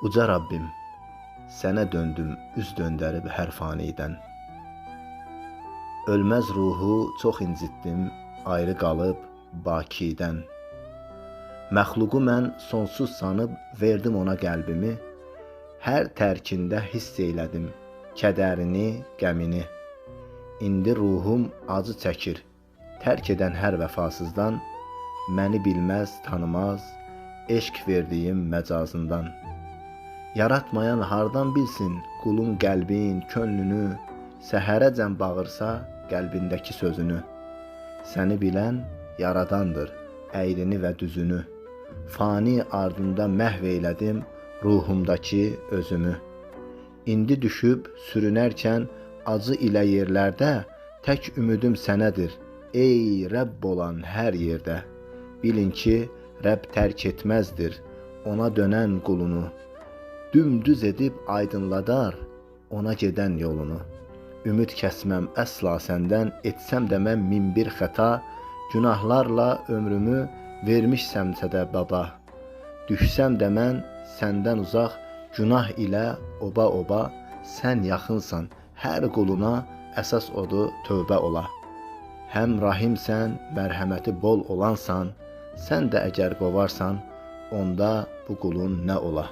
Uca Rabbim, sənə döndüm üz döndərib hər fanidən. Ölməz ruhu çox incitdim, ayrı qalıb bakidən. Məxluqu mən sonsuz sanıb verdim ona qəlbimi, hər tərkində hiss eylədim kədərini, qəmini. İndi ruhum acı çəkir, tərk edən hər vəfasızdan, məni bilməz, tanımaz, eşq verdiyim məcazından. Yaratmayan hardan bilsin qulun qəlbin, könlünü, səhərəcən bağırsa qəlbindəki sözünü. Səni bilən yaradandır, əyrini və düzünü. Fani ardında məhv eylədim ruhumdakı özümü. İndi düşüb sürünərkən acı ilə yerlərdə tək ümidim sənədir, ey Rəbb olan hər yerdə. Bilin ki, Rəbb tərk etməzdir ona dönən qulunu. Dümdüz edib aydınladar ona gedən yolunu. Ümid kəsməm əsla səndən, etsəm də mən min bir xəta, günahlarla ömrümü vermişsəmsə də baba. Düşsəm də mən səndən uzaq, günah ilə oba-oba, sən yaxınsan hər quluna, əsas odur tövbə ola. Həm rahimsən, mərhəməti bol olansan, sən də əgər qovarsan, onda bu qulun nə ola?